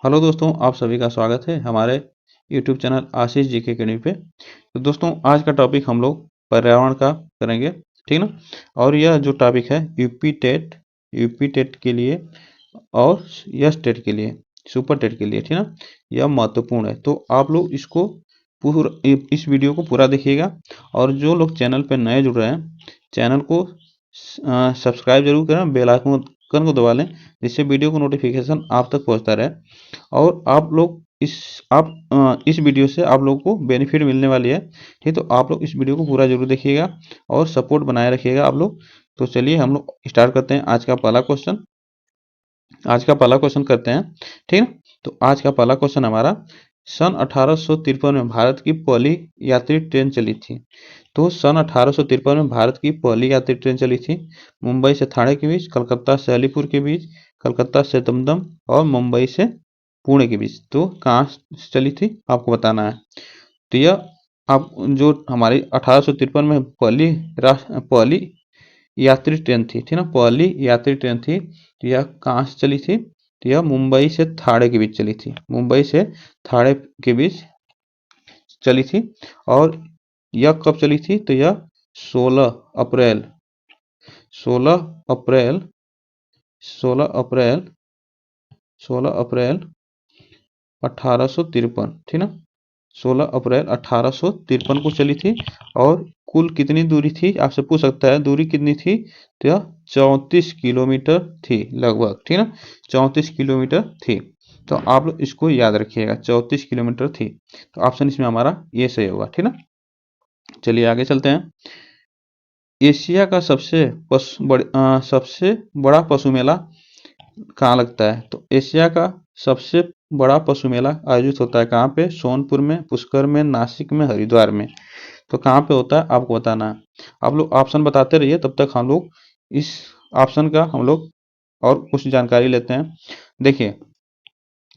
Hello दोस्तों, आप सभी का स्वागत है हमारे यूट्यूब चैनल आशीष जी के अकेडमी पे। तो दोस्तों, आज का टॉपिक हम लोग पर्यावरण का करेंगे, ठीक ना। और यह जो टॉपिक है यूपी टेट के लिए और यस टेट के लिए, सुपर टेट के लिए, ठीक ना। यह महत्वपूर्ण है, तो आप लोग इसको पूरा इस वीडियो को पूरा देखिएगा। और जो लोग चैनल पर नए जुड़ रहे हैं, चैनल को सब्सक्राइब जरूर करें, बेल आइकन को दबा लें, जिससे वीडियो को नोटिफिकेशन आप तक पहुंचता रहे। और आप लोग इस वीडियो से आप लोगों को बेनिफिट मिलने वाली है, ठीक। तो आप लोग इस वीडियो को पूरा जरूर देखिएगा और सपोर्ट बनाए रखिएगा आप लोग। तो चलिए हम लोग स्टार्ट करते हैं आज का पहला क्वेश्चन करते हैं, ठीक है। तो आज का पहला क्वेश्चन हमारा, सन 1853 में भारत की पहली यात्री ट्रेन चली थी। तो सन 1853 में भारत की पहली यात्री ट्रेन चली थी मुंबई से थाने के बीच, कलकत्ता से अलीपुर के बीच, कलकत्ता से दमदम और मुंबई से पुणे के बीच। तो कहाँ से चली थी आपको बताना है। तो यह आप जो हमारी 1853 में पहली यात्री ट्रेन थी, ठीक ना, पहली यात्री ट्रेन थी। तो यह कहाँ से चली थी। तो यह मुंबई से थाने के बीच चली थी, मुंबई से थाने के बीच चली थी। और यह कब चली थी। तो यह 16 अप्रैल 16 अप्रैल 16 अप्रैल 16 अप्रैल 1853, ठीक ना। 16 अप्रैल 1853 को चली थी। और कुल कितनी दूरी थी आपसे पूछ सकता है, दूरी कितनी थी। तो यह 34 किलोमीटर थी लगभग, ठीक ना, 34 किलोमीटर थी। तो आप लोग इसको याद रखिएगा, 34 किलोमीटर थी। तो ऑप्शन इसमें हमारा ये सही होगा, ठीक ना। चलिए आगे चलते हैं। एशिया का सबसे बड़ा पशु मेला कहाँ लगता है। तो एशिया का सबसे बड़ा पशु मेला आयोजित होता है कहाँ पे, सोनपुर में, पुष्कर में, नासिक में, हरिद्वार में। तो कहाँ पे होता है आपको बताना है। आप लोग ऑप्शन बताते रहिए, तब तक हम लोग इस ऑप्शन का हम लोग और कुछ जानकारी लेते हैं। देखिए,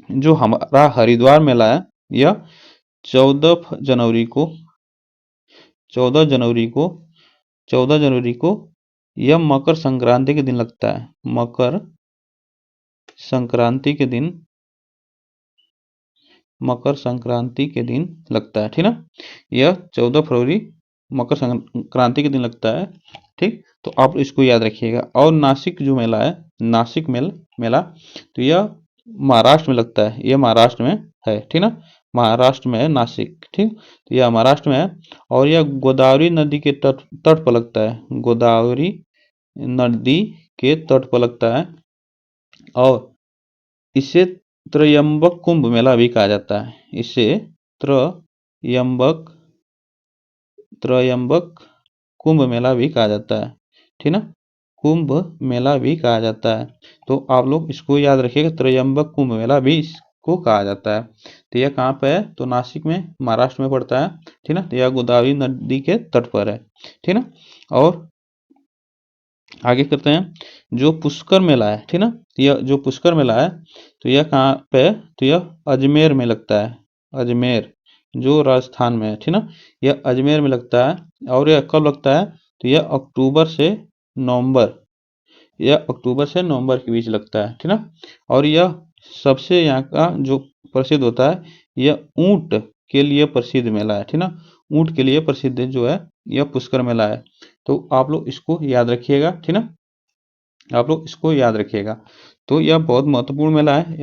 जो हमारा हरिद्वार मेला है, यह 14 जनवरी को 14 जनवरी को 14 जनवरी को यह मकर संक्रांति के दिन लगता है। संक्रांति के दिन मकर संक्रांति के दिन लगता है, ठीक ना। यह 14 फरवरी मकर संक्रांति के दिन लगता है, ठीक। तो आप इसको याद रखिएगा। और नासिक जो मेला है, मेला, तो यह महाराष्ट्र में लगता है, यह महाराष्ट्र में है, ठीक ना। महाराष्ट्र में है नासिक, ठीक। तो यह महाराष्ट्र में है। और यह गोदावरी नदी के तट तट पर लगता है, गोदावरी नदी के तट पर लगता है। और इसे त्रयंबक कुंभ मेला भी कहा जाता है। इसे त्रयंबक त्रयंबक कुंभ मेला भी कहा जाता है, ठीक ना, कुंभ मेला भी कहा जाता है। तो आप लोग इसको याद रखिएगा, त्रयंबक कुंभ मेला भी इसको कहा जाता है। तो यह कहाँ पे है, तो नासिक में, महाराष्ट्र में पड़ता है, ठीक ना। तो यह गोदावरी नदी के तट पर है, ठीक ना। और आगे करते हैं। जो पुष्कर मेला है, ठीक ना, यह जो पुष्कर मेला है, तो यह कहाँ पे है। तो यह अजमेर में लगता है, अजमेर जो राजस्थान में है, ठीक ना। यह अजमेर में लगता है। और यह कब लगता है। तो नवंबर यह अक्टूबर से नवंबर के बीच लगता है, ठीक ना। और यह सबसे यहाँ का जो प्रसिद्ध होता है, यह ऊंट के लिए प्रसिद्ध मेला है, ठीक ना। ऊंट के लिए प्रसिद्ध जो है, यह पुष्कर मेला है। तो आप लोग इसको याद रखिएगा, ठीक ना, आप लोग इसको याद रखिएगा। तो यह बहुत महत्वपूर्ण मेला है।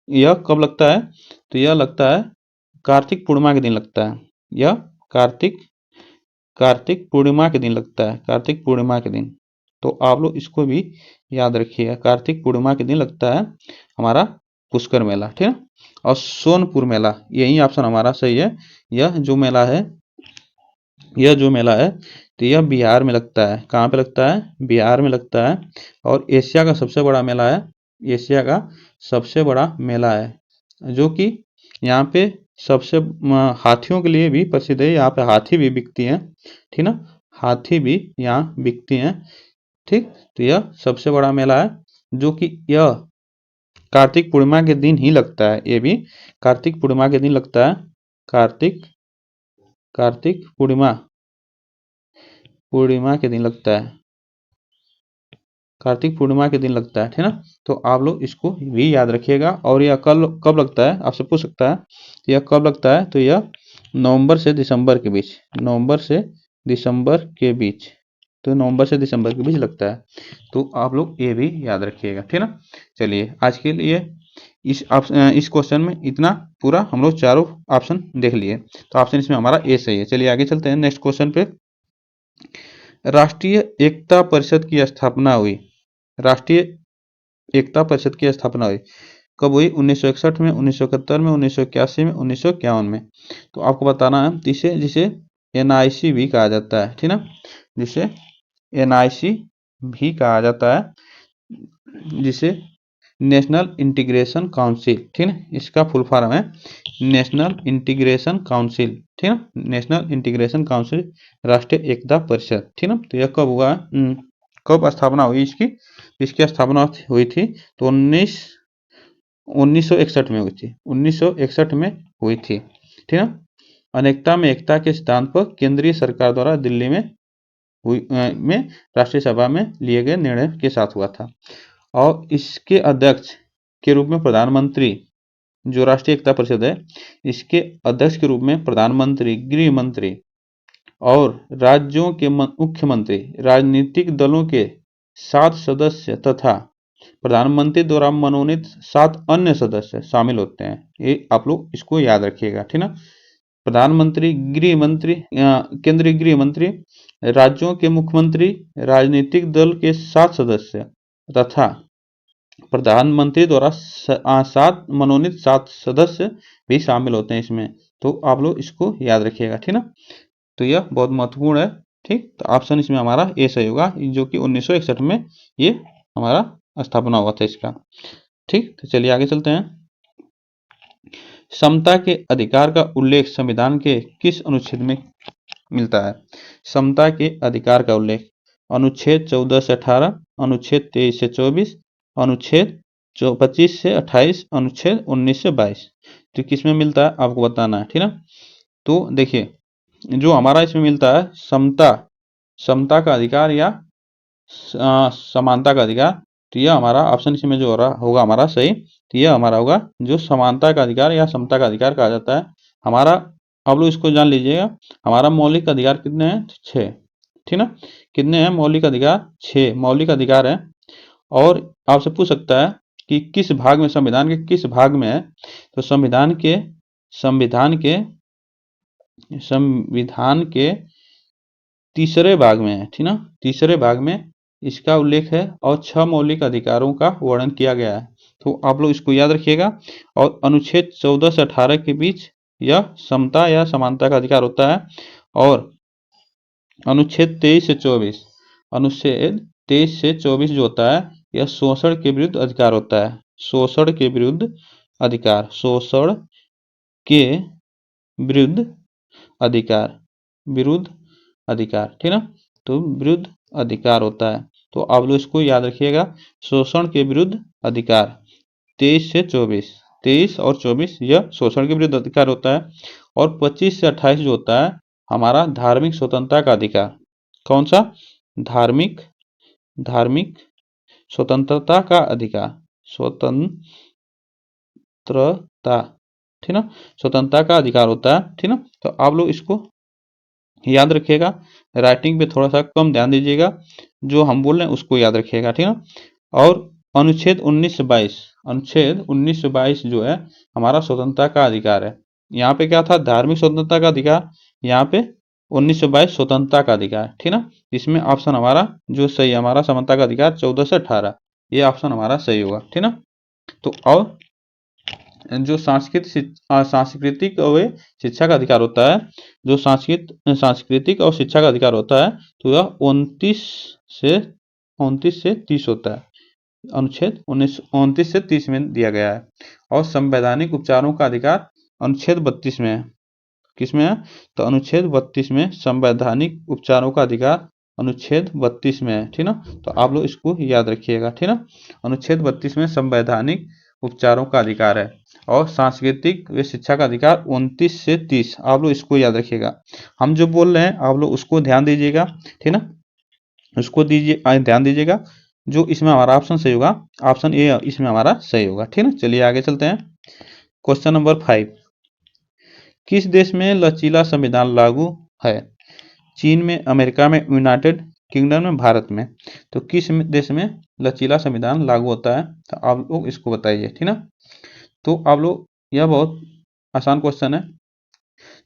यह कब लगता है। तो यह लगता है कार्तिक पूर्णिमा के दिन लगता है। यह कार्तिक कार्तिक पूर्णिमा के दिन लगता है, कार्तिक पूर्णिमा के दिन। तो आप लोग इसको भी याद रखिएगा, कार्तिक पूर्णिमा के दिन लगता है हमारा पुष्कर मेला, ठीक है। और सोनपुर मेला, यही ऑप्शन हमारा सही है। यह जो मेला है यह जो मेला है, तो यह बिहार में लगता है। कहाँ पे लगता है, बिहार में लगता है। और एशिया का सबसे बड़ा मेला है, एशिया का सबसे बड़ा मेला है, जो कि यहाँ पे सबसे हाथियों के लिए भी प्रसिद्ध है। यहाँ पे हाथी भी बिकती हैं, ठीक ना, हाथी भी यहाँ बिकती हैं, ठीक। तो यह सबसे बड़ा मेला है, जो कि यह कार्तिक पूर्णिमा के दिन ही लगता है। ये भी कार्तिक पूर्णिमा के दिन लगता है। कार्तिक कार्तिक पूर्णिमा पूर्णिमा के दिन लगता है। कार्तिक पूर्णिमा के दिन लगता है, ठीक ना। तो आप लोग इसको भी याद रखिएगा। और यह कब लगता है, आपसे पूछ सकता है यह कब लगता है, तो यह नवंबर से दिसंबर के बीच, नवंबर से दिसंबर के बीच, तो नवंबर से दिसंबर के बीच लगता है। तो आप लोग ये भी याद रखिएगा, ठीक ना। चलिए आज के लिए इस क्वेश्चन में इतना पूरा हम लोग चारों ऑप्शन देख लिए। तो ऑप्शन इसमें हमारा ए सही है। चलिए आगे चलते हैं नेक्स्ट क्वेश्चन पे। राष्ट्रीय एकता परिषद की स्थापना हुई, राष्ट्रीय एकता परिषद की स्थापना हुई कब हुई? 1961 में, 1971 में, 1981 में, 1951 में। तो आपको बताना है जिसे NIC भी कहा जाता है, ठीक ना, जिसे NIC भी कहा जाता है, जिसे नेशनल इंटीग्रेशन काउंसिल, ठीक है, इसका फुल फॉर्म है नेशनल इंटीग्रेशन काउंसिल, ठीक है, नेशनल इंटीग्रेशन काउंसिल, राष्ट्रीय एकता परिषद, ठीक है। तो यह कब हुआ, कब स्थापना हुई इसकी स्थापना हुई थी तो 1961 में हुई थी, 1961 में हुई थी, ठीक है। अनेकता में एकता के सिद्धांत पर केंद्रीय सरकार द्वारा दिल्ली में राष्ट्रीय सभा में लिए गए निर्णय के साथ हुआ था। और इसके अध्यक्ष के रूप में प्रधानमंत्री, जो राष्ट्रीय एकता परिषद है, इसके अध्यक्ष के रूप में प्रधानमंत्री, गृह मंत्री और राज्यों के मुख्यमंत्री, राजनीतिक दलों के 7 सदस्य तथा प्रधानमंत्री द्वारा मनोनीत 7 अन्य सदस्य शामिल होते हैं। ये आप लोग इसको याद रखिएगा, ठीक ना। प्रधानमंत्री, गृह मंत्री, केंद्रीय गृह मंत्री, राज्यों के मुख्यमंत्री, राजनीतिक दल के 7 सदस्य तथा प्रधानमंत्री द्वारा 7 मनोनीत 7 सदस्य भी शामिल होते हैं इसमें। तो आप लोग इसको याद रखिएगा, ठीक ना। तो यह बहुत महत्वपूर्ण है, ठीक। तो ऑप्शन इसमें हमारा ए सही होगा, जो कि 1961 में ये हमारा स्थापना हुआ था इसका, ठीक। तो चलिए आगे चलते हैं। समता के अधिकार का उल्लेख संविधान के किस अनुच्छेद में मिलता है? समता के अधिकार का उल्लेख अनुच्छेद 14 से 18, अनुच्छेद 23 से 24, अनुच्छेद 25 से 28, अनुच्छेद 19 से 22। तो किस में मिलता है आपको बताना है, ठीक ना। तो देखिए जो हमारा इसमें मिलता है समता का अधिकार या समानता का अधिकार, तो यह हमारा ऑप्शन इसमें जो होगा हमारा सही, तो यह हमारा होगा जो समानता का अधिकार या समता का अधिकार कहा जाता है हमारा। आप लोग इसको जान लीजिएगा, हमारा मौलिक अधिकार कितने हैं? 6, ठीक ना। कितने हैं मौलिक अधिकार? 6 मौलिक अधिकार है। और आपसे पूछ सकता है कि किस भाग में, संविधान के किस भाग में है? तो संविधान के तीसरे भाग में है, ठीक ना, तीसरे भाग में इसका उल्लेख है और 6 मौलिक अधिकारों का वर्णन किया गया है। तो आप लोग इसको याद रखिएगा। और अनुच्छेद 14 से 18 के बीच यह समता या समानता का अधिकार होता है। और अनुच्छेद 23 से 24 जो होता है यह शोषण के विरुद्ध अधिकार होता है, शोषण के विरुद्ध अधिकार, शोषण के विरुद्ध अधिकार, ठीक ना। तो विरुद्ध अधिकार होता है। तो आप लोग इसको याद रखिएगा, शोषण के विरुद्ध अधिकार 23 से 24, 23 और 24 यह शोषण के विरुद्ध अधिकार होता है। और 25 से 28 जो होता है हमारा धार्मिक स्वतंत्रता का अधिकार। कौन सा? धार्मिक स्वतंत्रता का अधिकार, स्वतंत्रता, ठीक ना, स्वतंत्रता का अधिकार होता है, ठीक ना। तो आप लोग इसको याद रखिएगा, राइटिंग पे थोड़ा सा कम ध्यान दीजिएगा, जो हम बोल रहे हैं उसको याद रखिएगा, ठीक ना। और अनुच्छेद 19 से 22, अनुच्छेद 19 से 22 जो है हमारा स्वतंत्रता का अधिकार है। यहाँ पे क्या था? धार्मिक स्वतंत्रता का अधिकार, यहाँ पे 19 से 22 स्वतंत्रता का अधिकार, ठीक ना। इसमें ऑप्शन हमारा जो सही है, हमारा समानता का अधिकार 14 से 18, ये ऑप्शन हमारा सही होगा, ठीक ना। तो और जो सांस्कृतिक और शिक्षा का अधिकार होता है, जो सांस्कृतिक और शिक्षा का अधिकार होता है, तो यह 29 से 30 होता है। अनुच्छेद 29 से 30 में दिया गया है। और संवैधानिक उपचारों का अधिकार अनुच्छेद 32 में है। किस में है? तो अनुच्छेद 32 में संवैधानिक उपचारों का अधिकार अनुच्छेद 32 में है, ठीक ना। तो आप लोग इसको याद रखिएगा, ठीक ना। अनुच्छेद 32 में संवैधानिक उपचारों का अधिकार है। और सांस्कृतिक व शिक्षा का अधिकार 29 से 30, आप लोग इसको याद रखिएगा। हम जो बोल रहे हैं आप लोग उसको ध्यान दीजिएगा, ठीक ना, उसको ध्यान दीजिएगा। जो इसमें हमारा ऑप्शन सही होगा, ऑप्शन ए इसमें हमारा सही होगा। ठीक है, चलिए आगे चलते हैं। क्वेश्चन नंबर 5, किस देश में लचीला संविधान लागू है? चीन में, अमेरिका में, यूनाइटेड किंगडम में, भारत में। तो किस देश में लचीला संविधान लागू होता है? तो आप लोग इसको बताइए। ठीक ना, तो आप लोग, यह बहुत आसान क्वेश्चन है।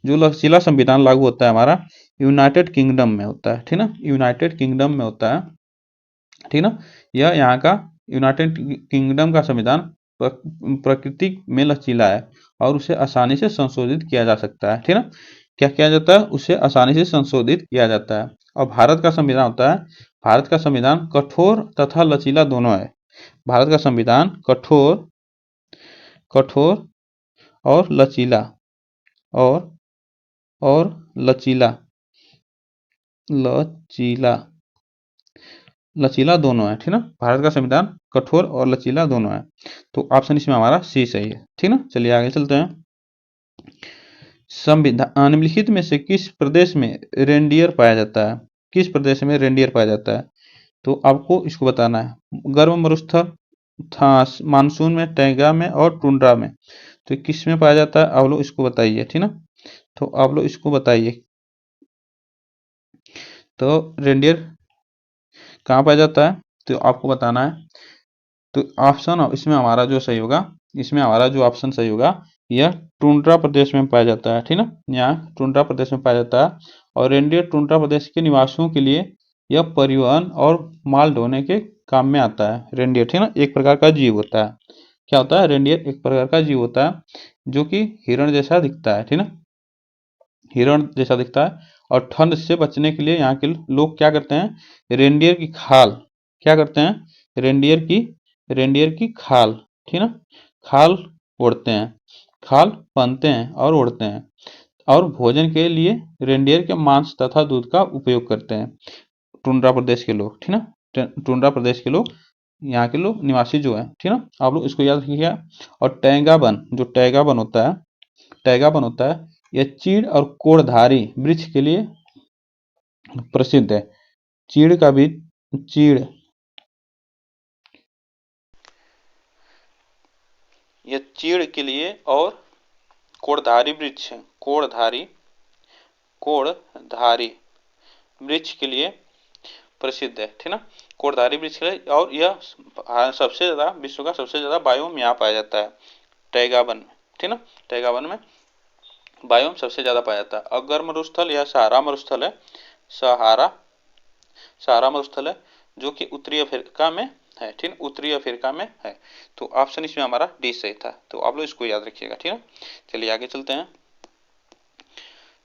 जो लचीला संविधान लागू होता है हमारा यूनाइटेड किंगडम में होता है। ठीक ना, यूनाइटेड किंगडम में होता है। ठीक ना, यह यहाँ का यूनाइटेड किंगडम का संविधान प्रकृति में लचीला है और उसे आसानी से संशोधित किया जा सकता है। ठीक ना, क्या किया जाता है? उसे आसानी से संशोधित किया जाता है। और भारत का संविधान होता है, भारत का संविधान कठोर तथा लचीला दोनों है। भारत का संविधान कठोर कठोर और लचीला और लचीला लचीला लचीला दोनों है। ठीक ना, भारत का संविधान कठोर और लचीला दोनों है। तो ऑप्शन इसमें हमारा सी सही है। ठीक ना, चलिए आगे चलते हैं। संविधान निम्नलिखित में से किस प्रदेश में रेंडियर पाया जाता है? किस प्रदेश में रेंडियर पाया जाता है? तो आपको इसको बताना है। गर्म मरुस्थल, मानसून में, टैगा में और टुंड्रा में। तो किस में पाया जाता है? आप लोग इसको बताइए। ठीक ना, तो आप लोग इसको बताइए। तो रेंडियर कहाँ पाया जाता है? तो आपको बताना है। तो ऑप्शन इसमें हमारा जो सही होगा, इसमें हमारा जो ऑप्शन सही होगा, यह टुंड्रा प्रदेश में पाया जाता है। ठीक ना, यहाँ टुंड्रा प्रदेश में पाया जाता है। और रेंडियर टुंड्रा प्रदेश के निवासियों के लिए यह परिवहन और माल ढोने के काम में आता है। रेंडियर, ठीक ना, एक प्रकार का जीव होता है। क्या होता है? रेंडियर एक प्रकार का जीव होता है जो कि हिरण जैसा दिखता है। ठीक ना, हिरण जैसा दिखता है। और ठंड से बचने के लिए यहाँ के लोग क्या करते हैं? रेंडियर की खाल, क्या करते हैं? रेंडियर की खाल, ठीक ना, खाल ओढ़ते हैं, खाल पहनते हैं और ओढ़ते हैं। और भोजन के लिए रेंडियर के मांस तथा दूध का उपयोग करते हैं टुंड्रा प्रदेश के लोग। ठीक ना, टुंड्रा प्रदेश के लोग, यहाँ के लोग निवासी जो है। ठीक ना, आप लोग इसको याद रखिएगा। और टैगाबन, जो टैगाबन होता है, टैगाबन होता है, यह चीड़ और कोढ़धारी वृक्ष के लिए प्रसिद्ध है। चीड़ का भी, चीड़, यह चीड़ के लिए और कोढ़धारी वृक्ष, कोढ़धारी वृक्ष के लिए प्रसिद्ध है। ठीक ना, कोढ़धारी वृक्ष के लिए। और यह सबसे ज्यादा, विश्व का सबसे ज्यादा बायोम यहाँ पाया जाता है, टैगाबन में। ठीक ना, टैगाबन में बायोम सबसे ज्यादा पाया जाता है। अगर मरुस्थल या सहारा मरुस्थल है, सहारा मरुस्थल है, जो कि उत्तरी अफ्रीका में है। ठीक, उत्तरी अफ्रीका में है। तो ऑप्शन इसमें हमारा डी सही था। तो आप लोग इसको याद रखिएगा। ठीक है, चलिए आगे चलते हैं।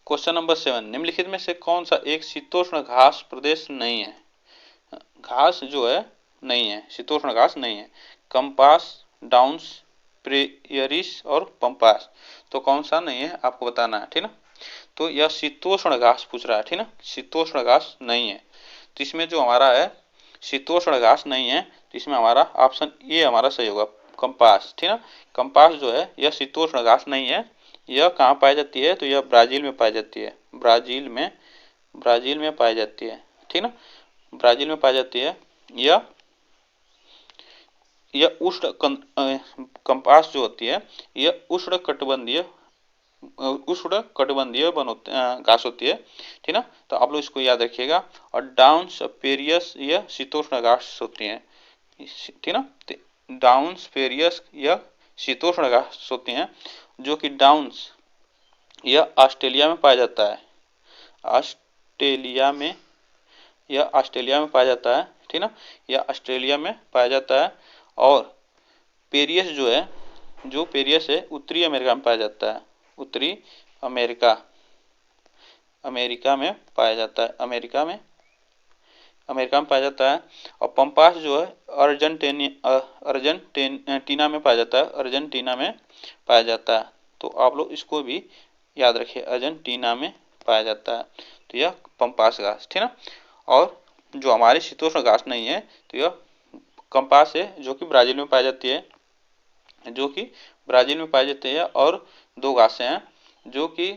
क्वेश्चन नंबर 7, निम्नलिखित में से कौन सा एक शीतोष्ण घास प्रदेश नहीं है? घास जो है नहीं है, शीतोष्ण घास नहीं है। कंपास, डाउन्स, प्रेयरीज और पंपास। तो कौन सा नहीं है आपको बताना है। ठीक ना, तो यह शीतोष्ण घास पूछ रहा है। ठीक ना, शीतोष्ण घास नहीं है। तो इसमें जो हमारा है शीतोष्ण घास नहीं है, तो इसमें हमारा ऑप्शन ए हमारा सही होगा, कंपास। ठीक ना, कंपास जो है यह शीतोष्ण घास नहीं है। यह कहाँ पाई जाती है? तो यह ब्राजील में पाई जाती है। ब्राजील में पाई जाती है। ठीक ना, ब्राजील में पाई जाती है। यह उष्ण कंपास जो होती है, यह उष्ण कटिबंधीय घास होती है। ठीक ना, तो आप लोग इसको याद रखिएगा। और डाउन्स पेरियस यह शीतोष्ण घास होती है। ठीक ना, डाउन्स पेरियस यह शीतोष्ण घास होती हैं, जो कि डाउन्स यह ऑस्ट्रेलिया में पाया जाता है। ऑस्ट्रेलिया में, यह ऑस्ट्रेलिया में पाया जाता है। ठीक ना, यह ऑस्ट्रेलिया में पाया जाता है। और पेरियस जो है, जो पेरियस है उत्तरी अमेरिका में पाया जाता है। उत्तरी अमेरिका में पाया जाता है। अमेरिका में पाया जाता है। और पंपास जो है अर्जेंटीना में पाया जाता है। अर्जेंटीना में पाया जाता है। तो आप लोग इसको भी याद रखिए, अर्जेंटीना में पाया जाता है। तो यह पंपास घास। ठीक ना, और जो हमारी शीतोष्ण घास नहीं है, तो यह कंपास है, जो कि ब्राजील में पाई जाती है। और दो घासें हैं जो कि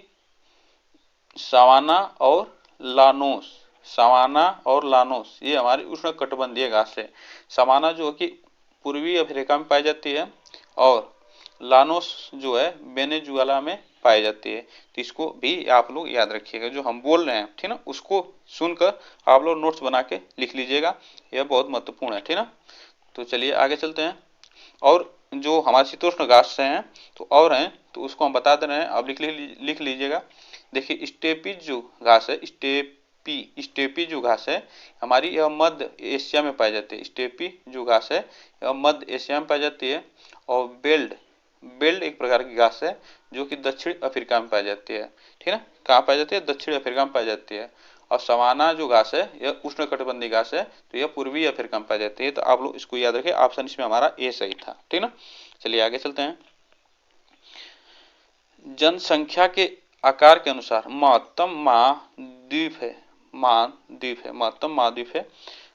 सवाना और लानोस, सवाना और लानोस ये हमारी उष्णकटिबंधीय घास है। सवाना जो कि पूर्वी अफ्रीका में पाई जाती है और लानोस जो है वेनेजुएला में पाई जाती है। तो इसको भी आप लोग याद रखिएगा, जो हम बोल रहे हैं ठीक ना, उसको सुनकर आप लोग नोट्स बना के लिख लीजिएगा, यह बहुत महत्वपूर्ण है ठीक ना। तो चलिए आगे चलते हैं। और जो हमारे शीतोष्ण घास से हैं तो और हैं, तो उसको हम बता दे रहे हैं, आप लिख लीजिएगा। देखिए स्टेपीज जो घास है, स्टेपी जो घास है हमारी, यह मध्य एशिया में पाई जाती है। स्टेपी जो घास है यह मध्य एशिया में पाई जाती है। और बेल्ड एक प्रकार की घास है जो कि दक्षिण अफ्रीका में पाई जाती है ठीक है। कहाँ पाई जाती है? दक्षिण अफ्रीका में पाई जाती है। और सवाना जो घास है यह उष्णकटिबंधीय घास है, तो यह पूर्वी अफ्रीका में पाई जाती है। तो आप लोग इसको याद रखें, ऑप्शन इसमें हमारा ए सही था ठीक ना। चलिए आगे चलते हैं। जनसंख्या के आकार के अनुसार महत्तम महाद्वीप है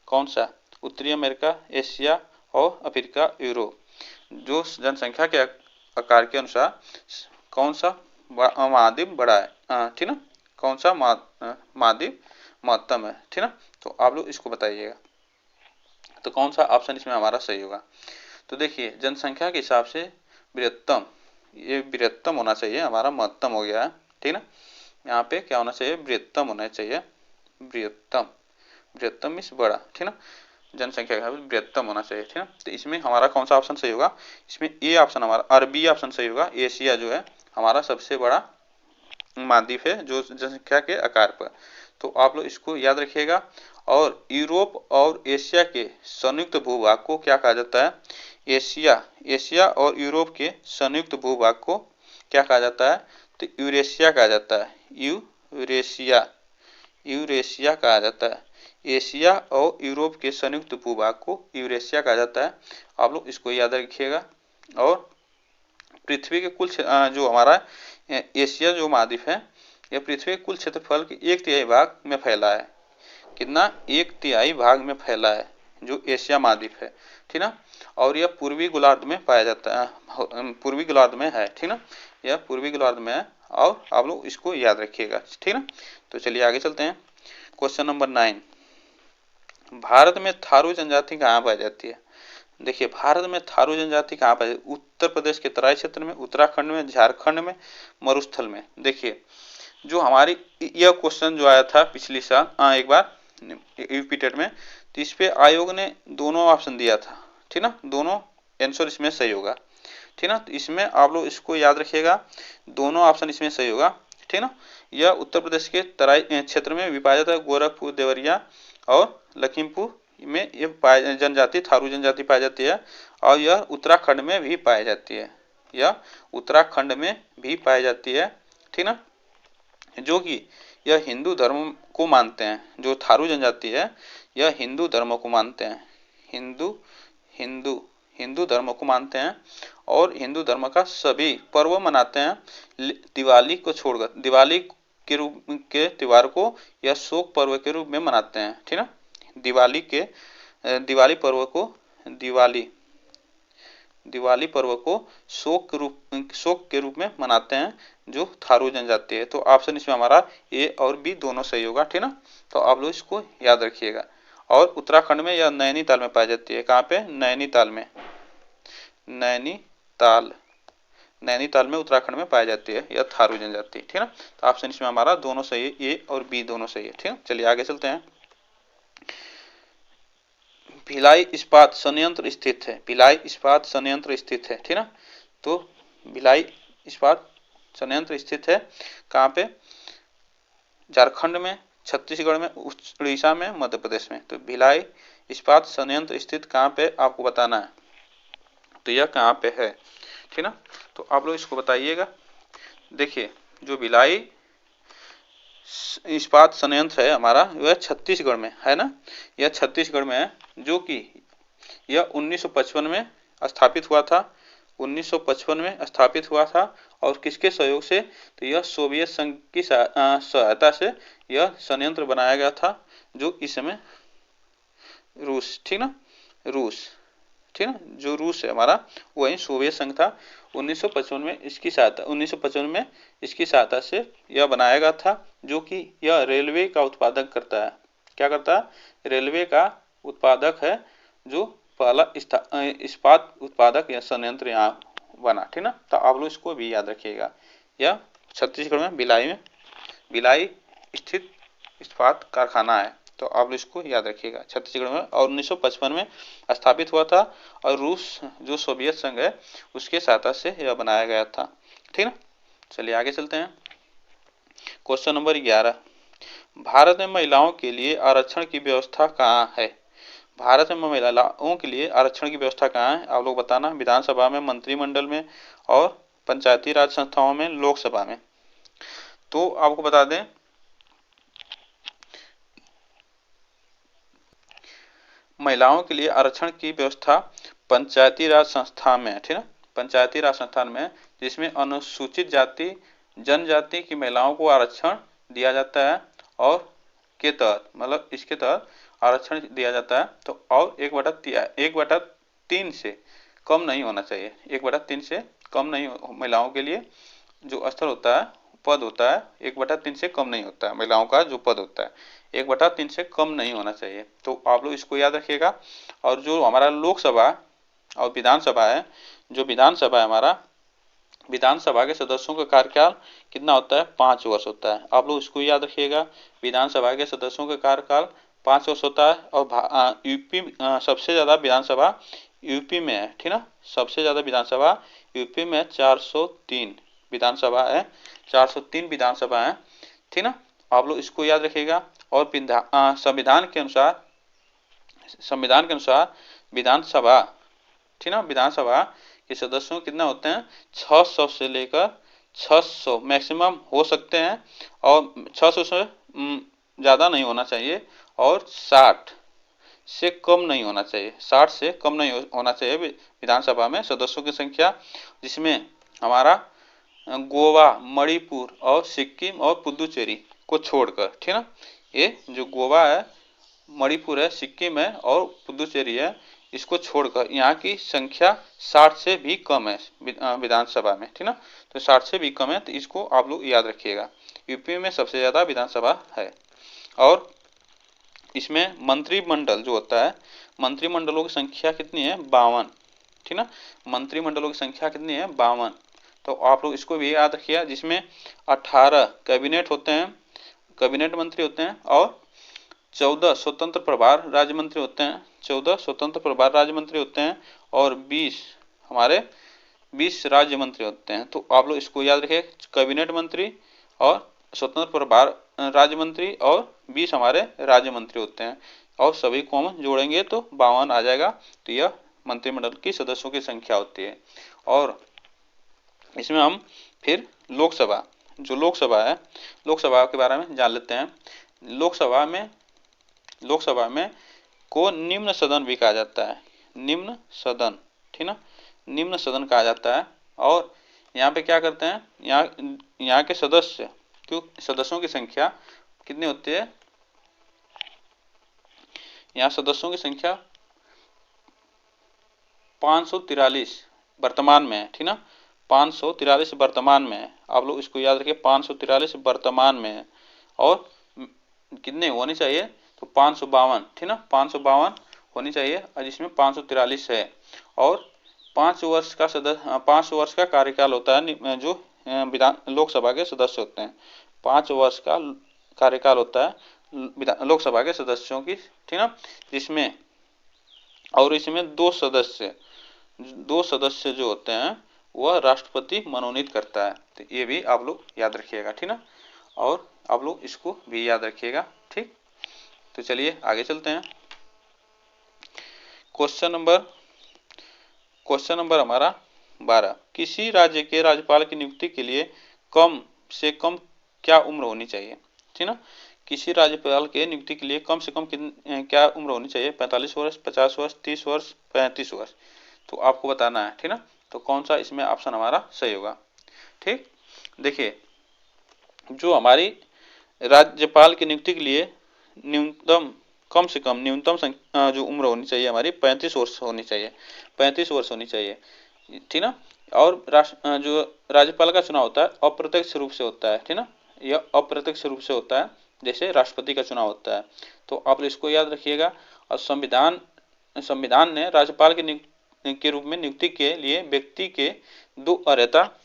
कौन सा? उत्तरी अमेरिका, एशिया और अफ्रीका, यूरोप। जो जनसंख्या के आकार के अनुसार कौन सा महाद्वीप बड़ा है ठीक ना, कौन सा महाद्वीप महत्तम है ठीक ना। तो आप लोग इसको बताइएगा, तो कौन सा ऑप्शन इसमें हमारा सही होगा। तो देखिए जनसंख्या के हिसाब से बृहत्तम, ये बृहत्तम होना चाहिए, हमारा महत्तम हो गया है ठीक ना। यहाँ पे क्या होना चाहिए? बृहत्तम होना चाहिए। बृहत्तम मीन्स बड़ा ठीक ना, जनसंख्या का बृहत्तम होना चाहिए ठीक ना। तो इसमें हमारा कौन सा ऑप्शन सही होगा? इसमें ए ऑप्शन हमारा, और बी ऑप्शन सही होगा। एशिया जो है हमारा सबसे बड़ा महाद्वीप है जो जनसंख्या के आकार पर। तो आप लोग इसको याद रखिएगा। और यूरोप और एशिया के संयुक्त भूभाग को क्या कहा जाता है? एशिया और यूरोप के संयुक्त भूभाग को क्या कहा जाता है? तो यूरेशिया कहा जाता है। यूरेशिया कहा जाता है। एशिया और यूरोप के संयुक्त भूभाग को यूरेशिया कहा जाता है। आप लोग इसको याद रखिएगा। और पृथ्वी के कुल जो हमारा एशिया जो महाद्वीप है यह पृथ्वी के कुल क्षेत्रफल के 1/3 भाग में फैला है। कितना? 1/3 भाग में फैला है जो एशिया महाद्वीप है ठीक ना। और यह पूर्वी गोलार्ध में पाया जाता है, पूर्वी गोलार्ध में है ठीक ना, यह पूर्वी गोलार्ध में है। और आप लोग इसको याद रखिएगा ठीक ना। तो चलिए आगे चलते हैं। क्वेश्चन नंबर 9, भारत में थारू जनजाति कहाँ पाई जाती है? देखिए भारत में थारू जनजाति कहाँ पाई? उत्तर प्रदेश के तराई क्षेत्र में, उत्तराखंड में, झारखंड में, मरुस्थल में। देखिए जो हमारी यह क्वेश्चन जो आया था पिछली साल एक बार रिपीटेड में, तो इस पे आयोग ने दोनों ऑप्शन दिया था ठीक ना, दोनों आंसर इसमें सही होगा ठीक ना। तो इसमें आप लोग इसको याद रखिएगा, दोनों ऑप्शन इसमें सही होगा ठीक ना। यह उत्तर प्रदेश के तराई क्षेत्र में भी पाया जाता है, गोरखपुर, देवरिया और लखीमपुर में ये जनजाति थारू जनजाति पाई जाती है। और यह उत्तराखंड में भी पाई जाती है, यह उत्तराखंड में भी पाई जाती है ठीक ना। जो कि यह हिंदू धर्म को मानते हैं, जो थारू जनजाति है यह हिंदू धर्म को मानते हैं, हिंदू धर्म को मानते हैं। और हिंदू धर्म का सभी पर्व मनाते हैं, दिवाली को छोड़कर, दिवाली के रूप के त्योहार को यह शोक पर्व के रूप में मनाते हैं ठीक ना। दिवाली पर्व को शोक के रूप में मनाते हैं जो थारू जनजाति है। तो ऑप्शन इसमें हमारा ए और बी दोनों सही होगा ठीक ना। तो आप लोग इसको याद रखिएगा। और उत्तराखंड में यह नैनीताल में पाई जाती है। कहाँ पे? नैनीताल में, नैनीताल में उत्तराखंड में पाई जाती है यह थारू जनजाति ठीक है। तो ऑप्शन इसमें हमारा दोनों सही है, ए और बी दोनों सही है ठीक है। चलिए आगे चलते हैं। भिलाई इस्पात संयंत्र स्थित है, भिलाई इस्पात संयंत्र स्थित है ठीक ना। तो भिलाई इस्पात संयंत्र स्थित है कहाँ पे? झारखंड में, छत्तीसगढ़ में, उड़ीसा में, मध्य प्रदेश में। तो भिलाई इस्पात संयंत्र स्थित कहाँ पे आपको बताना है, तो यह कहाँ पे है ठीक ना। तो आप लोग इसको बताइएगा। देखिए जो भिलाई इस्पात संयंत्र है हमारा वह छत्तीसगढ़ में है ना, यह छत्तीसगढ़ में है। जो कि यह 1955 में स्थापित हुआ था, 1955 में स्थापित हुआ था। और किसके सहयोग से? तो यह सोवियत संघ की सहायता से यह संयंत्र बनाया गया था, जो इस समय रूस ठीक ना, रूस ठीक ना, जो रूस है हमारा वही सोवियत संघ था। 1955 में इसकी सहायता से यह बनाया गया था, जो कि यह रेलवे का उत्पादन करता है क्या करता है, रेलवे का उत्पादक है, जो पहला इस्पात उत्पादक या संयंत्र यहाँ बना, ठीक ना। तो आप लोग इसको भी याद रखिएगा। यह छत्तीसगढ़ में भिलाई स्थित इस्पात कारखाना है, तो आप लोग इसको याद रखिएगा, छत्तीसगढ़ में, और 1955 में स्थापित हुआ था, और रूस जो सोवियत संघ है उसके सहायता से यह बनाया गया था, ठीक ना। चलिए आगे चलते हैं। क्वेश्चन नंबर 11, भारत में महिलाओं के लिए आरक्षण की व्यवस्था कहाँ है? भारत में महिलाओं के लिए आरक्षण की व्यवस्था कहाँ है, आप लोग बताना। विधानसभा में, मंत्रिमंडल में, और पंचायती राज संस्थाओं में, लोकसभा में। तो आपको बता दें, महिलाओं के लिए आरक्षण की व्यवस्था पंचायती राज संस्था में, ठीक है, पंचायती राज संस्थान में, जिसमें अनुसूचित जाति जनजाति की महिलाओं को आरक्षण दिया जाता है, और के तहत, मतलब इसके तहत आरक्षण दिया जाता है। तो और 1/3 से कम नहीं होना चाहिए, 1/3 से कम नहीं, महिलाओं के लिए जो स्तर होता है, पद होता है, 1/3 से कम नहीं होता है, महिलाओं का जो पद होता है 1/3 से कम नहीं होना चाहिए। तो आप लोग इसको याद रखिएगा। और जो हमारा लोकसभा और विधानसभा है, जो विधानसभा है हमारा, विधानसभा के सदस्यों का कार्यकाल कितना होता है, 5 वर्ष होता है। आप लोग इसको याद रखिएगा, विधानसभा के सदस्यों का कार्यकाल 5 वर्ष होता है। और यूपी सबसे ज़्यादा विधानसभा यूपी में है, ठीक ना, सबसे ज़्यादा विधानसभा यूपी में 403 विधानसभा है, 403 विधानसभा है, ठीक ना। आप लोग इसको याद रखिएगा। और संविधान के अनुसार विधानसभा, ठीक ना, विधानसभा के सदस्यों कितना होते हैं, 600 से लेकर 600 मैक्सिमम हो सकते हैं, और 600 से ज़्यादा नहीं होना चाहिए, और 60 से कम नहीं होना चाहिए, 60 से कम नहीं होना चाहिए विधानसभा में सदस्यों की संख्या, जिसमें हमारा गोवा, मणिपुर और सिक्किम और पुदुचेरी को छोड़कर, ठीक ना। ये जो गोवा है, मणिपुर है, सिक्किम है और पुदुचेरी है, इसको छोड़कर यहाँ की संख्या 60 से भी कम है विधानसभा में, ठीक ना। तो 60 से भी कम है, तो इसको आप लोग याद रखिएगा। यूपी में सबसे ज़्यादा विधानसभा है। और इसमें मंत्रिमंडल जो होता है, मंत्रिमंडलों की संख्या कितनी है, 52, ठीक ना। मंत्रिमंडलों की संख्या कितनी है, 52। तो आप लोग इसको भी याद रखिएगा, जिसमें 18 कैबिनेट होते हैं, कैबिनेट मंत्री होते हैं, और 14 स्वतंत्र प्रभार राज्य मंत्री होते हैं, 14 स्वतंत्र प्रभार राज्य मंत्री होते हैं, और 20 राज्य मंत्री होते हैं। तो आप लोग इसको याद रखिए, कैबिनेट मंत्री और स्वतंत्र प्रभार राज्य मंत्री, और 20 हमारे राज्य मंत्री होते हैं, और सभी को हम जोड़ेंगे तो 52 आ जाएगा। तो यह मंत्रिमंडल की सदस्यों की संख्या होती है। और इसमें हम फिर लोकसभा, जो लोकसभा है, लोकसभा के बारे में जान लेते हैं। लोकसभा में को निम्न सदन भी कहा जाता है, निम्न सदन, ठीक ना, निम्न सदन कहा जाता है। और यहाँ पे क्या करते हैं, यहाँ के सदस्यों की संख्या कितनी होती है, यहाँ सदस्यों की संख्या 543 वर्तमान में है, ठीक ना, 543 वर्तमान में है। आप लोग इसको याद रखिए, 543 वर्तमान में है, और कितने होनी चाहिए, तो 552, ठीक ना, 552 होनी चाहिए, और जिसमें 543 है। और 5 वर्ष का कार्यकाल होता है, जो लोकसभा के सदस्य होते हैं, 5 वर्ष का कार्यकाल होता है लोकसभा के सदस्यों की, ठीक ना, जिसमें, और इसमें 2 सदस्य जो होते हैं वह राष्ट्रपति मनोनीत करता है। तो ये भी आप लोग याद रखिएगा, ठीक ना, और आप लोग इसको भी याद रखिएगा, ठीक। तो चलिए आगे चलते हैं। क्वेश्चन नंबर हमारा 12, किसी राज्य के राज्यपाल की नियुक्ति के लिए कम से कम क्या उम्र होनी चाहिए, ठीक ना। किसी राज्यपाल के नियुक्ति के लिए कम से कम क्या उम्र होनी चाहिए, 45 वर्ष, 50 वर्ष, 30 वर्ष, 35 वर्ष। तो आपको बताना है, ठीक ना। तो कौन सा इसमें ऑप्शन हमारा सही होगा, ठीक। देखिए, जो हमारी राज्यपाल की नियुक्ति के लिए कम से कम न्यूनतम जो उम्र होनी चाहिए हमारी 35 वर्ष होनी चाहिए, 35 वर्ष होनी चाहिए, ठीक ना। और जो राज्यपाल का चुनाव होता है अप्रत्यक्ष रूप से होता है, ठीक ना, यह अप्रत्यक्ष रूप से होता है, जैसे राष्ट्रपति का चुनाव होता है। तो आप इसको याद रखिएगा। और संविधान ने राज्यपाल के रूप में नियुक्ति के लिए व्यक्ति के 2 अर्हता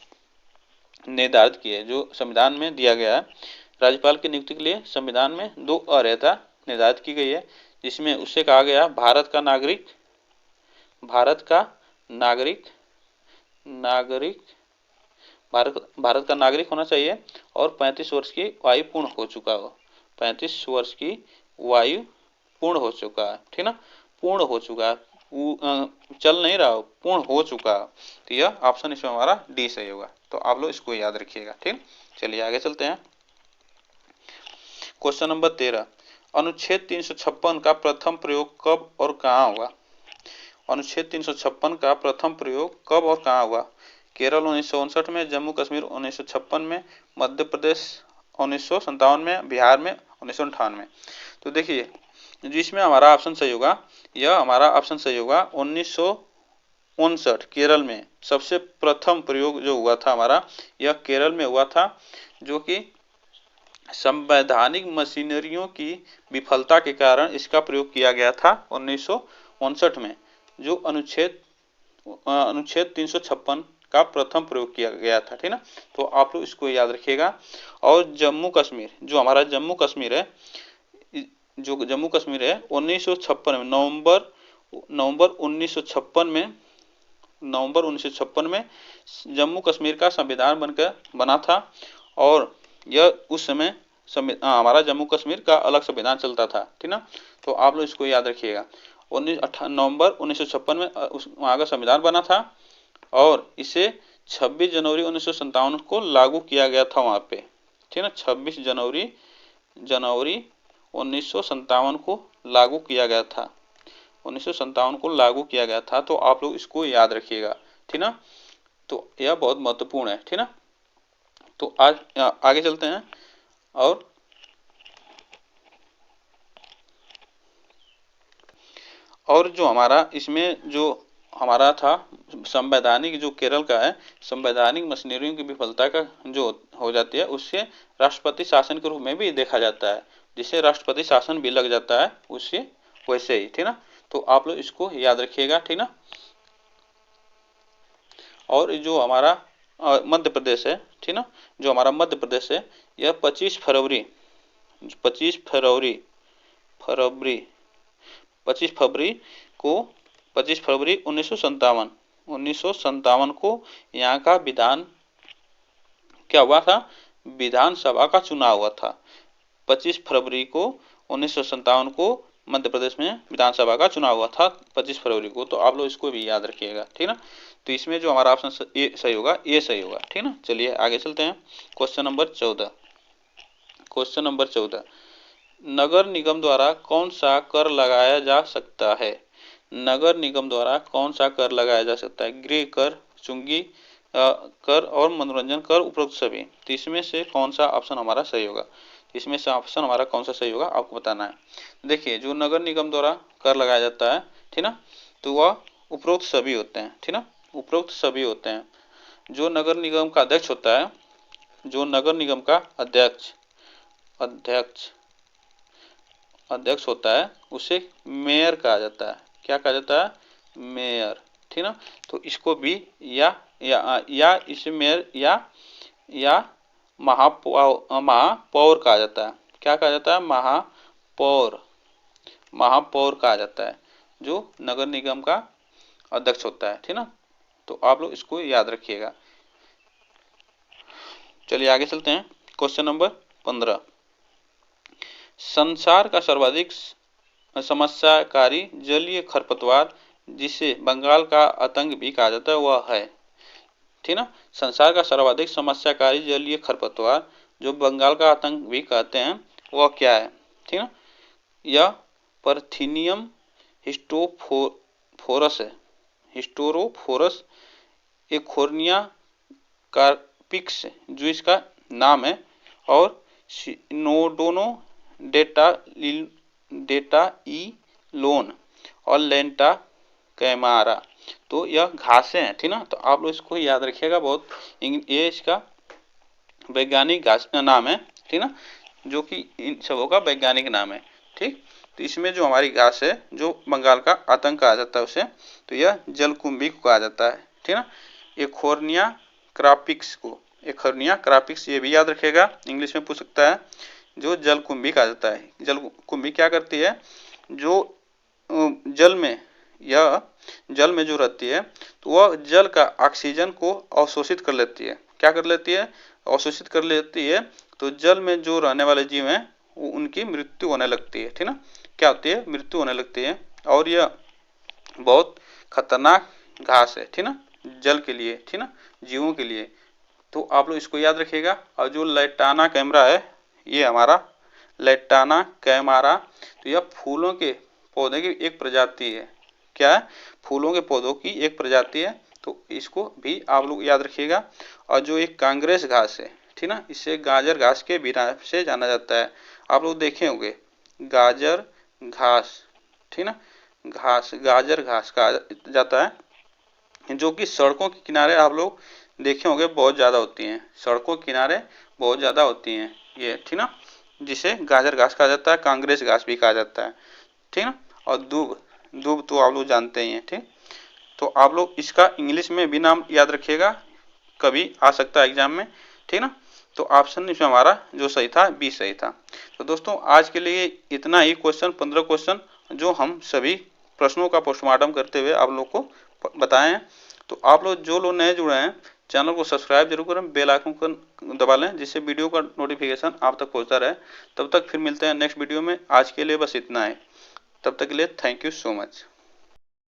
निर्धारित किए। जो संविधान में दिया गया है, राज्यपाल की नियुक्ति के लिए संविधान में 2 अर्हता निर्धारित की गई है, जिसमें उससे कहा गया भारत का नागरिक भारत का नागरिक होना चाहिए और 35 वर्ष की आयु पूर्ण हो चुका हो। 35 वर्ष की आयु पूर्ण हो चुका है, ठीक ना, पूर्ण हो चुका है, चल नहीं रहा हो, पूर्ण हो चुका है। तो यह ऑप्शन इसमें हमारा डी सही होगा। तो आप लोग इसको याद रखिएगा, ठीक। चलिए आगे चलते हैं। क्वेश्चन नंबर 13, अनुच्छेद 356 का प्रथम प्रयोग कब और कहाँ हुआ? अनुच्छेद 356 का प्रथम प्रयोग कब और कहाँ हुआ? केरल 1959 में, जम्मू कश्मीर 1956 में, मध्य प्रदेश 1957 में, बिहार में 1958 में। तो देखिए जिसमें हमारा ऑप्शन सही होगा, यह हमारा ऑप्शन सही होगा 1959 केरल में सबसे प्रथम प्रयोग जो हुआ था हमारा, यह केरल में हुआ था, जो कि संवैधानिक मशीनरियों की विफलता के कारण इसका प्रयोग किया गया था 1959 में। जो अनुच्छेद 356 का प्रथम प्रयोग किया गया था, ठीक ना। तो आप लोग इसको याद रखिएगा। और जम्मू कश्मीर, जो हमारा जम्मू कश्मीर है, 1956 में नवंबर 1956 में जम्मू कश्मीर का संविधान बनकर बना था। और यह उस समय हमारा जम्मू कश्मीर का अलग संविधान चलता था, ठीक ना। तो आप लोग इसको याद रखिएगा। नवंबर 1956 में वहाँ का संविधान बना था और इसे 26 जनवरी 1957 को लागू किया गया था वहाँ पे, ठीक ना। 26 जनवरी 1957 को लागू किया गया था, 1957 को लागू किया गया था। तो आप लोग इसको याद रखिएगा, ठीक ना। तो यह बहुत महत्वपूर्ण है, ठीक ना। तो आज आगे चलते हैं। और जो हमारा इसमें जो हमारा था संवैधानिक, जो केरल का है, संवैधानिक मशीनरियों की विफलता का जो हो जाती है, उससे राष्ट्रपति शासन के रूप में भी देखा जाता है, जिससे राष्ट्रपति शासन भी लग जाता है उससे वैसे ही, ठीक ना। तो आप लोग इसको याद रखिएगा, ठीक ना। और जो हमारा मध्य प्रदेश है, ठीक ना, जो हमारा मध्य प्रदेश है, यह 25 फरवरी 1957 को यहाँ का क्या हुआ था, विधानसभा का चुनाव हुआ था। 25 फरवरी को 1957 को मध्य प्रदेश में विधानसभा का चुनाव हुआ था 25 फरवरी को। तो आप लोग इसको भी याद रखिएगा, ठीक ना। तो इसमें जो हमारा ऑप्शन ए सही होगा, ये सही होगा, ठीक ना। चलिए आगे चलते हैं। क्वेश्चन नंबर 14, नगर निगम द्वारा कौन सा कर लगाया जा सकता है? नगर निगम द्वारा कौन सा कर लगाया जा सकता है? गृह कर, चुंगी कर और मनोरंजन कर, उपरोक्त सभी। तो इसमें से कौन सा ऑप्शन हमारा सही होगा? इसमें से ऑप्शन हमारा कौन सा सही होगा आपको बताना है। देखिए जो नगर निगम द्वारा कर लगाया जाता है, ठीक ना, तो वह उपरोक्त सभी होते हैं, ठीक ना, उपरोक्त सभी होते हैं। जो नगर निगम का अध्यक्ष होता है, जो नगर निगम का अध्यक्ष होता है, उसे मेयर कहा जाता है। क्या कहा जाता है? मेयर, ठीक ना। तो इसको भी या इसे मेयर या महापौर कहा जाता है। क्या कहा जाता है? महापौर कहा जाता है, जो नगर निगम का अध्यक्ष होता है, ठीक ना। तो आप लोग इसको याद रखिएगा। चलिए आगे चलते हैं। क्वेश्चन नंबर 15, संसार का सर्वाधिक समस्याकारी जलीय खरपतवार, जिसे बंगाल का आतंक भी कहा जाता है, वह है, ठीक ना। संसार का सर्वाधिक समस्याकारी जलीय खरपतवार, जो बंगाल का आतंक भी कहते हैं, वह क्या है, ठीक ना। यह परथीनियम हिस्टोफोरस है, हिस्टोरोफोरस एखोर्निया कार्पिक्स जो इसका नाम है, और सिनोडोनो डेटाइलोन और लेंटा कैमारा। तो यह घासें हैं, ठीक ना। तो आप लोग इसको याद रखिएगा, बहुत ये इसका वैज्ञानिक घास का नाम है, ठीक ना। जो कि इन सबों का वैज्ञानिक नाम है। ठीक, तो इसमें जो हमारी घास है, जो बंगाल का आतंक कहा जाता है उसे, तो यह जलकुंभी को कहा जाता है। ठीक ना, एखोर्निया क्रापिक्स को, एखोर्निया क्रापिक्स, ये भी याद रखेगा, इंग्लिश में पूछ सकता है। जो जलकुंभी कहा जाता है, जलकुंभी क्या करती है, जो जल में, यह जल में जो रहती है, तो वह जल का ऑक्सीजन को अवशोषित कर लेती है। क्या कर लेती है, अवशोषित कर लेती है। तो जल में जो रहने वाले जीव हैं, वो उनकी मृत्यु होने लगती है। ठीक ना, क्या होती है, मृत्यु होने लगती है। और यह बहुत खतरनाक घास है। ठीक ना, जल के लिए, ठीक ना, जीवों के लिए। तो आप लोग इसको याद रखिएगा। और जो लैटाना कैमरा है, ये हमारा लैटाना कैमारा, तो यह फूलों के पौधे की एक प्रजाति है। क्या है, फूलों के पौधों की एक प्रजाति है। तो इसको भी आप लोग याद रखिएगा। और जो एक कांग्रेस घास है, ठीक ना, इसे गाजर घास के भी नाम से जाना जाता है। आप लोग देखे होंगे गाजर घास, ठीक ना, घास, गाजर घास कहा जाता है, जो कि सड़कों के किनारे आप लोग देखे होंगे बहुत ज़्यादा होती हैं, सड़कों के किनारे बहुत ज़्यादा होती हैं ये। ठीक ना, जिसे गाजर घास कहा जाता है, कांग्रेस घास भी कहा जाता है। ठीक ना, और दूब, दूब तो आप लोग जानते ही हैं। ठीक, तो आप लोग इसका इंग्लिश में भी नाम याद रखिएगा, कभी आ सकता है एग्जाम में। ठीक ना, तो ऑप्शन इसमें हमारा जो सही था, बी सही था। तो दोस्तों आज के लिए इतना ही क्वेश्चन, 15 क्वेश्चन जो हम सभी प्रश्नों का पोस्टमार्टम करते हुए आप लोग को बताए हैं। तो आप लोग जो लोग नए जुड़े हैं, चैनल को सब्सक्राइब जरूर करें, बेल आइकन को दबा लें, जिससे वीडियो का नोटिफिकेशन आप तक पहुंचता रहे। तब तक फिर मिलते हैं नेक्स्ट वीडियो में। आज के लिए बस इतना है, तब तक के लिए थैंक यू सो मच।